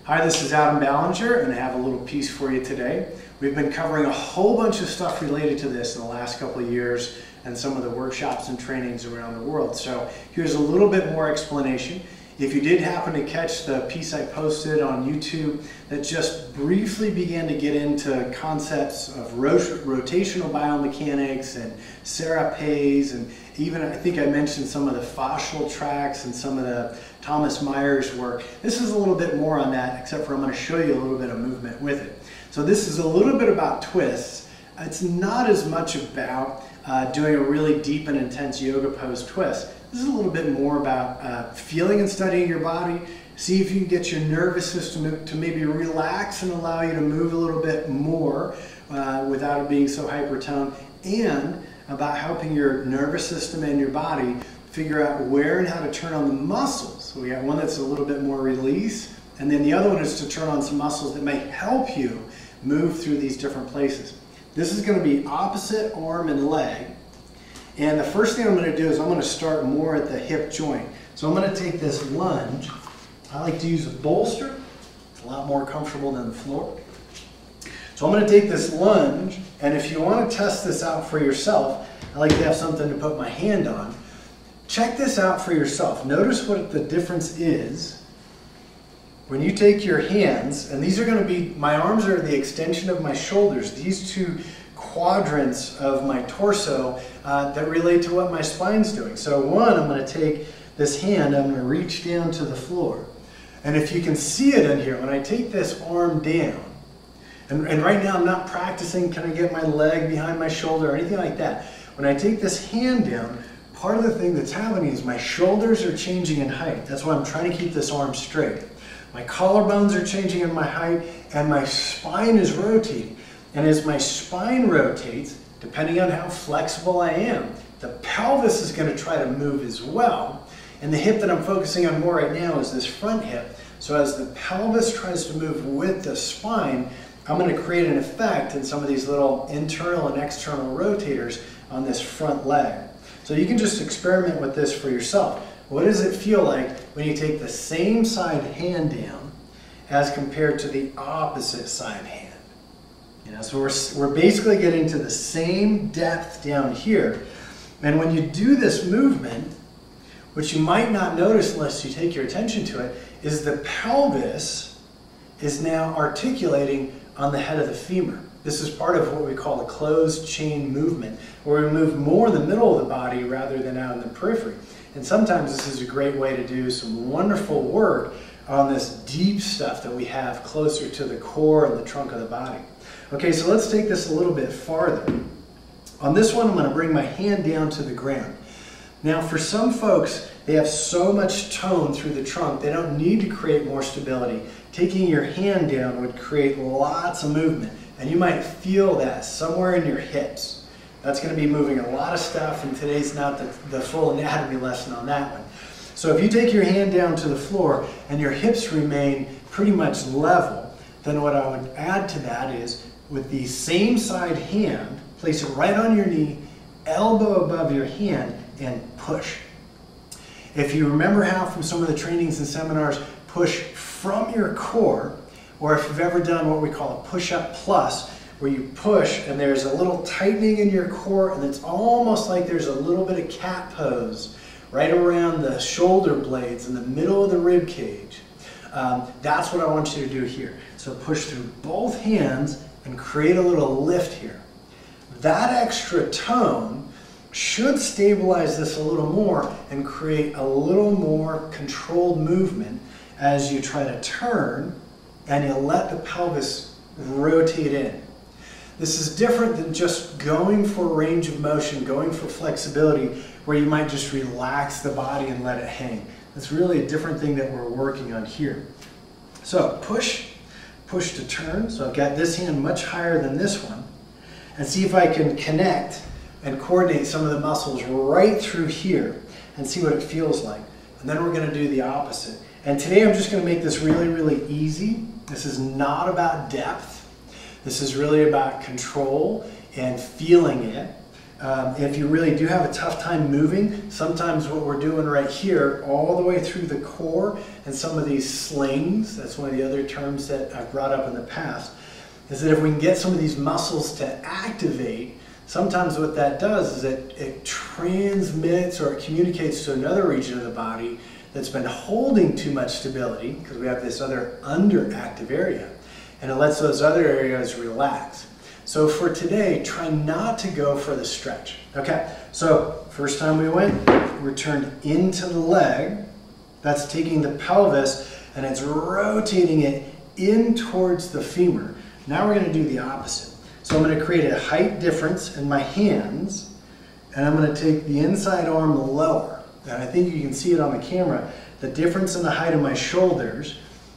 Hi, this is Adam Ballinger, and I have a little piece for you today. We've been covering a whole bunch of stuff related to this in the last couple of years and some of the workshops and trainings around the world. So here's a little bit more explanation. If you did happen to catch the piece I posted on YouTube that just briefly began to get into concepts of rotational biomechanics and serapes, and even I think I mentioned some of the fascial tracts and some of the Thomas Myers work. This is a little bit more on that, except for I'm going to show you a little bit of movement with it. So this is a little bit about twists. It's not as much about doing a really deep and intense yoga pose twist. This is a little bit more about feeling and studying your body. See if you can get your nervous system to maybe relax and allow you to move a little bit more without it being so hypertoned, and about helping your nervous system and your body figure out where and how to turn on the muscles. So we got one that's a little bit more release, and then the other one is to turn on some muscles that may help you move through these different places. This is going to be opposite arm and leg. And the first thing I'm going to do is I'm going to start more at the hip joint. So I'm going to take this lunge. I like to use a bolster. It's a lot more comfortable than the floor. So I'm going to take this lunge, and if you want to test this out for yourself, I like to have something to put my hand on. Check this out for yourself. Notice what the difference is when you take your hands, and these are going to be, my arms are the extension of my shoulders. These two quadrants of my torso that relate to what my spine's doing. So one, I'm going to take this hand, I'm going to reach down to the floor. And if you can see it in here, when I take this arm down, and right now I'm not practicing, can I get my leg behind my shoulder or anything like that. When I take this hand down, part of the thing that's happening is my shoulders are changing in height. That's why I'm trying to keep this arm straight. My collarbones are changing in my height, and my spine is rotating. And as my spine rotates, depending on how flexible I am, the pelvis is going to try to move as well. And the hip that I'm focusing on more right now is this front hip. So as the pelvis tries to move with the spine, I'm going to create an effect in some of these little internal and external rotators on this front leg. So you can just experiment with this for yourself. What does it feel like when you take the same side hand down as compared to the opposite side hand? You know, so we're basically getting to the same depth down here. And when you do this movement, what you might not notice unless you take your attention to it, is the pelvis is now articulating on the head of the femur. This is part of what we call a closed chain movement, where we move more in the middle of the body rather than out in the periphery. And sometimes this is a great way to do some wonderful work on this deep stuff that we have closer to the core and the trunk of the body. Okay, so let's take this a little bit farther. On this one, I'm going to bring my hand down to the ground. Now, for some folks, they have so much tone through the trunk, they don't need to create more stability. Taking your hand down would create lots of movement, and you might feel that somewhere in your hips. That's going to be moving a lot of stuff, and today's not the full anatomy lesson on that one. So if you take your hand down to the floor and your hips remain pretty much level, then what I would add to that is, with the same side hand, place it right on your knee, elbow above your hand, and push. If you remember how from some of the trainings and seminars, push from your core, or if you've ever done what we call a push-up plus, where you push and there's a little tightening in your core, and it's almost like there's a little bit of cat pose right around the shoulder blades in the middle of the rib cage. That's what I want you to do here. So push through both hands and create a little lift here. That extra tone should stabilize this a little more and create a little more controlled movement as you try to turn and you let the pelvis rotate in. This is different than just going for range of motion, going for flexibility, where you might just relax the body and let it hang. That's really a different thing that we're working on here. So push to turn. So I've got this hand much higher than this one. And see if I can connect and coordinate some of the muscles right through here and see what it feels like. And then we're going to do the opposite. And today I'm just going to make this really, really easy. This is not about depth. This is really about control and feeling it. If you really do have a tough time moving, sometimes what we're doing right here, all the way through the core, and some of these slings, that's one of the other terms that I've brought up in the past, is that if we can get some of these muscles to activate, sometimes what that does is it transmits or it communicates to another region of the body that's been holding too much stability, because we have this other underactive area, and it lets those other areas relax. So for today, try not to go for the stretch. Okay, so first time we went, we turned into the leg. That's taking the pelvis and it's rotating it in towards the femur. Now we're going to do the opposite. So I'm going to create a height difference in my hands, and I'm going to take the inside arm lower. And I think you can see it on the camera. The difference in the height of my shoulders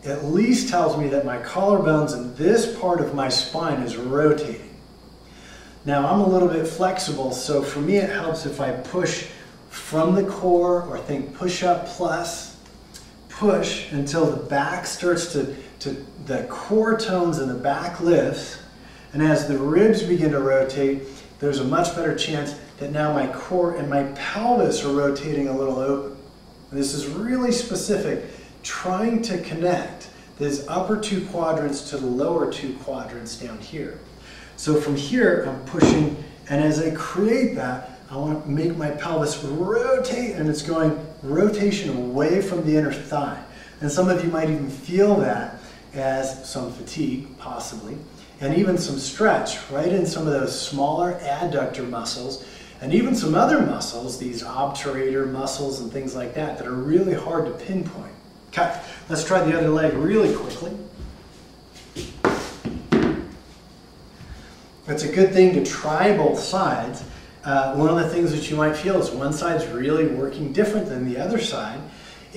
at least tells me that my collarbones and this part of my spine is rotating. Now I'm a little bit flexible, so for me it helps if I push from the core, or think push up plus, push until the back starts to the core tones and the back lifts, and as the ribs begin to rotate, there's a much better chance that now my core and my pelvis are rotating a little open. And this is really specific, trying to connect these upper two quadrants to the lower two quadrants down here. So from here, I'm pushing, and as I create that, I want to make my pelvis rotate, and it's going rotation away from the inner thigh. And some of you might even feel that as some fatigue, possibly, and even some stretch right in some of those smaller adductor muscles, and even some other muscles, these obturator muscles and things like that, that are really hard to pinpoint. Okay, let's try the other leg really quickly. It's a good thing to try both sides. One of the things that you might feel is one side's really working different than the other side.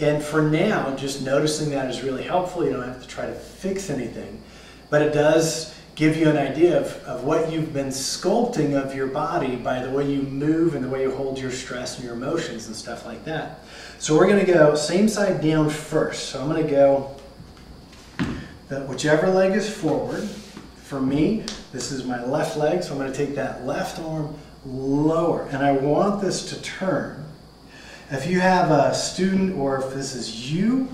And for now, just noticing that is really helpful. You don't have to try to fix anything. But it does give you an idea of what you've been sculpting of your body by the way you move and the way you hold your stress and your emotions and stuff like that. So we're going to go same side down first. So I'm going to go whichever leg is forward. For me, this is my left leg, so I'm going to take that left arm lower, and I want this to turn. If you have a student, or if this is you,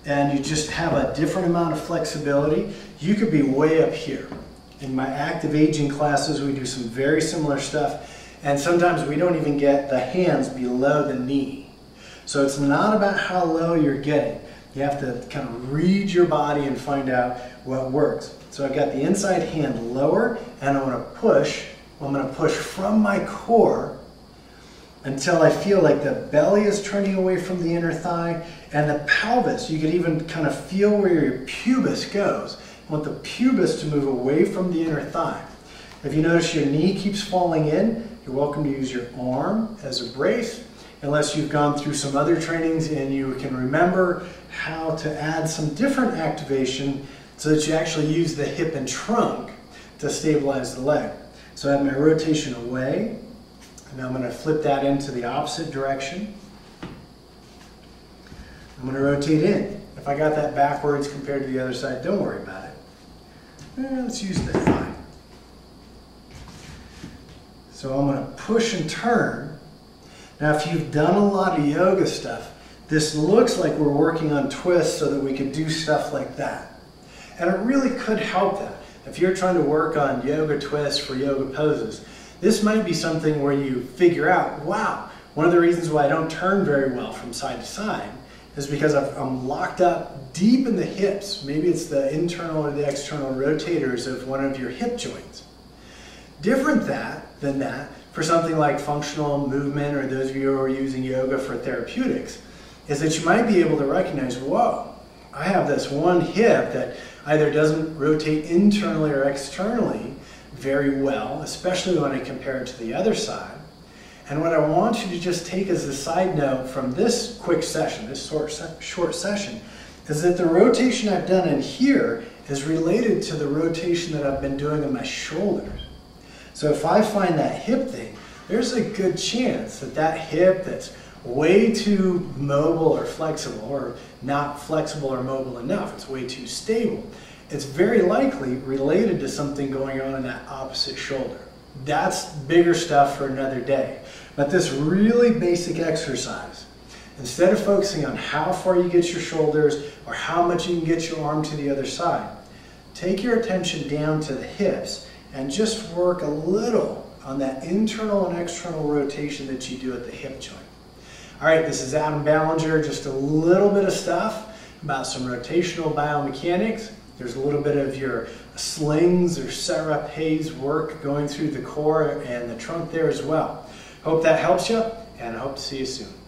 and you just have a different amount of flexibility, you could be way up here. In my active aging classes, we do some very similar stuff, and sometimes we don't even get the hands below the knee. So it's not about how low you're getting. You have to kind of read your body and find out what works. So I've got the inside hand lower, and I'm going to push. I'm going to push from my core until I feel like the belly is turning away from the inner thigh, and the pelvis, you could even kind of feel where your pubis goes. You want the pubis to move away from the inner thigh. If you notice your knee keeps falling in, you're welcome to use your arm as a brace, unless you've gone through some other trainings and you can remember how to add some different activation so that you actually use the hip and trunk to stabilize the leg. So I have my rotation away, and I'm going to flip that into the opposite direction. I'm going to rotate in. If I got that backwards compared to the other side, don't worry about it. Let's use the thigh. So I'm going to push and turn. Now if you've done a lot of yoga stuff, this looks like we're working on twists so that we could do stuff like that. And it really could help that. If you're trying to work on yoga twists for yoga poses, this might be something where you figure out, wow, one of the reasons why I don't turn very well from side to side is because I'm locked up deep in the hips. Maybe it's the internal or the external rotators of one of your hip joints. Different than that for something like functional movement, or those of you who are using yoga for therapeutics, is that you might be able to recognize, whoa, I have this one hip that either doesn't rotate internally or externally very well, especially when I compare it to the other side. And what I want you to just take as a side note from this quick session, this short session, is that the rotation I've done in here is related to the rotation that I've been doing in my shoulders. So if I find that hip thing, there's a good chance that that hip that's way too mobile or flexible, or not flexible or mobile enough, it's way too stable, it's very likely related to something going on in that opposite shoulder. That's bigger stuff for another day. But this really basic exercise, instead of focusing on how far you get your shoulders or how much you can get your arm to the other side, take your attention down to the hips and just work a little on that internal and external rotation that you do at the hip joint. All right, this is Adam Ballinger, just a little bit of stuff about some rotational biomechanics. There's a little bit of your slings or serapes work going through the core and the trunk there as well. Hope that helps you, and I hope to see you soon.